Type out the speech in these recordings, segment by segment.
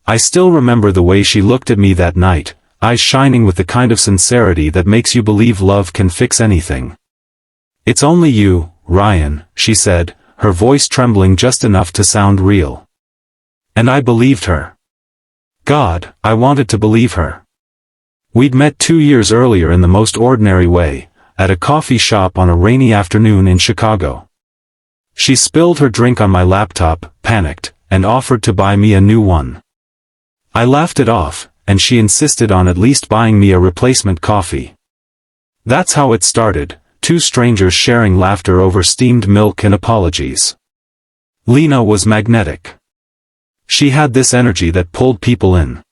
I still remember the way she looked at me that night, eyes shining with the kind of sincerity that makes you believe love can fix anything. "It's only you, Ryan," she said, her voice trembling just enough to sound real. And I believed her. God, I wanted to believe her. We'd met 2 years earlier in the most ordinary way, at a coffee shop on a rainy afternoon in Chicago. She spilled her drink on my laptop, panicked, and offered to buy me a new one. I laughed it off, and she insisted on at least buying me a replacement coffee. That's how it started, two strangers sharing laughter over steamed milk and apologies. Lena was magnetic. She had this energy that pulled people in.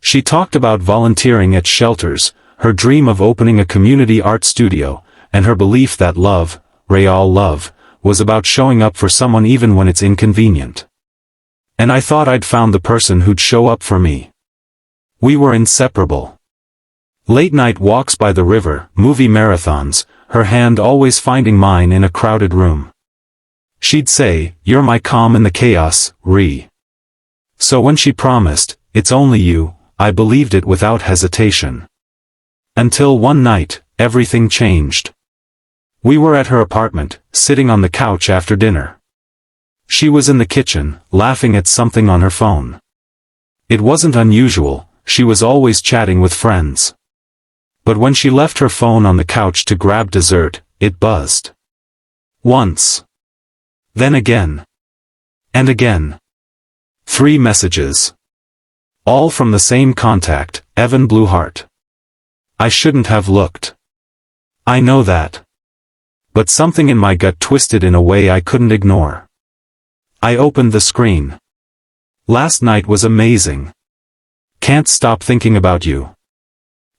She talked about volunteering at shelters, her dream of opening a community art studio, and her belief that love, real love, was about showing up for someone even when it's inconvenient. And I thought I'd found the person who'd show up for me. We were inseparable. Late-night walks by the river, movie marathons, her hand always finding mine in a crowded room. She'd say, "You're my calm in the chaos, Ree." So when she promised, "It's only you," I believed it without hesitation. Until one night, everything changed. We were at her apartment, sitting on the couch after dinner. She was in the kitchen, laughing at something on her phone. It wasn't unusual, she was always chatting with friends. But when she left her phone on the couch to grab dessert, it buzzed. Once. Then again. And again. 3 messages. All from the same contact, Evan Bluehart. I shouldn't have looked. I know that. But something in my gut twisted in a way I couldn't ignore. I opened the screen. "Last night was amazing. Can't stop thinking about you.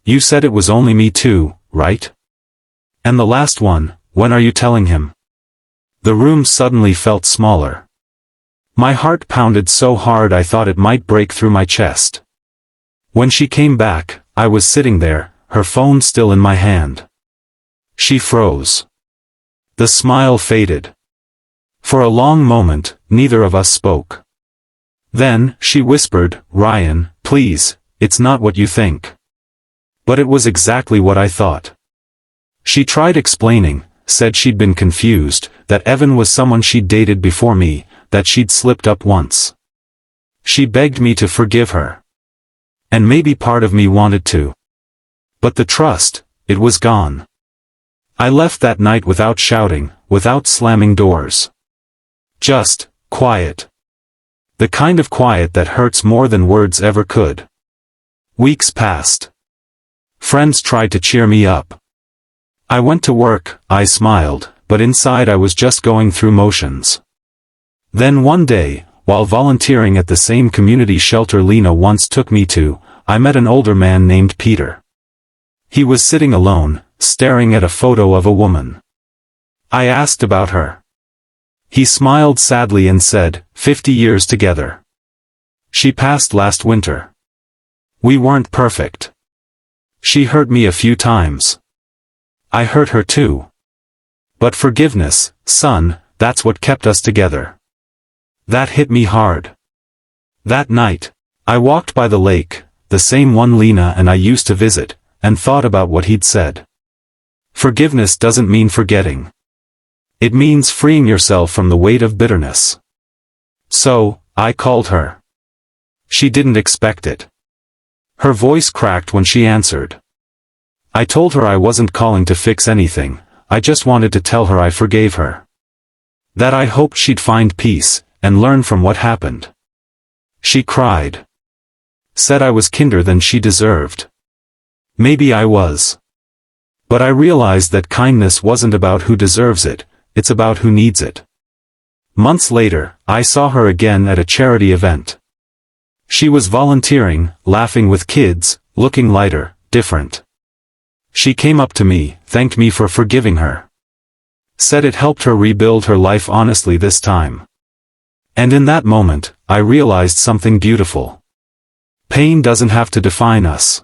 You said it was only me too, right? And the last one, when are you telling him?" The room suddenly felt smaller. My heart pounded so hard I thought it might break through my chest. When she came back, I was sitting there, her phone still in my hand. She froze. The smile faded. For a long moment, neither of us spoke. Then, she whispered, "Ryan, please, it's not what you think." But it was exactly what I thought. She tried explaining, said she'd been confused, that Evan was someone she'd dated before me, that she'd slipped up once. She begged me to forgive her. And maybe part of me wanted to. But the trust, it was gone. I left that night without shouting, without slamming doors. Just, quiet. The kind of quiet that hurts more than words ever could. Weeks passed. Friends tried to cheer me up. I went to work, I smiled, but inside I was just going through motions. Then one day, while volunteering at the same community shelter Lena once took me to, I met an older man named Peter. He was sitting alone, staring at a photo of a woman. I asked about her. He smiled sadly and said, 50 years together. She passed last winter. We weren't perfect. She hurt me a few times. I hurt her too. But forgiveness, son, that's what kept us together. That hit me hard. That night, I walked by the lake, the same one Lena and I used to visit, and thought about what he'd said. Forgiveness doesn't mean forgetting. It means freeing yourself from the weight of bitterness. So, I called her. She didn't expect it. Her voice cracked when she answered. I told her I wasn't calling to fix anything, I just wanted to tell her I forgave her. That I hoped she'd find peace, and learn from what happened. She cried. Said I was kinder than she deserved. Maybe I was. But I realized that kindness wasn't about who deserves it, it's about who needs it. Months later, I saw her again at a charity event. She was volunteering, laughing with kids, looking lighter, different. She came up to me, thanked me for forgiving her. Said it helped her rebuild her life honestly this time. And in that moment, I realized something beautiful. Pain doesn't have to define us.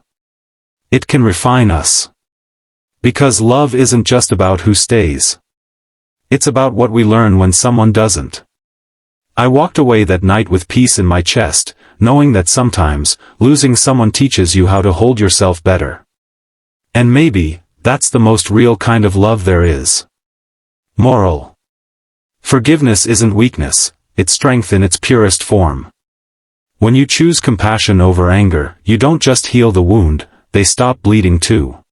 It can refine us. Because love isn't just about who stays. It's about what we learn when someone doesn't. I walked away that night with peace in my chest, knowing that sometimes, losing someone teaches you how to hold yourself better. And maybe, that's the most real kind of love there is. Moral. Forgiveness isn't weakness, it's strength in its purest form. When you choose compassion over anger, you don't just heal the wound, they stop bleeding too.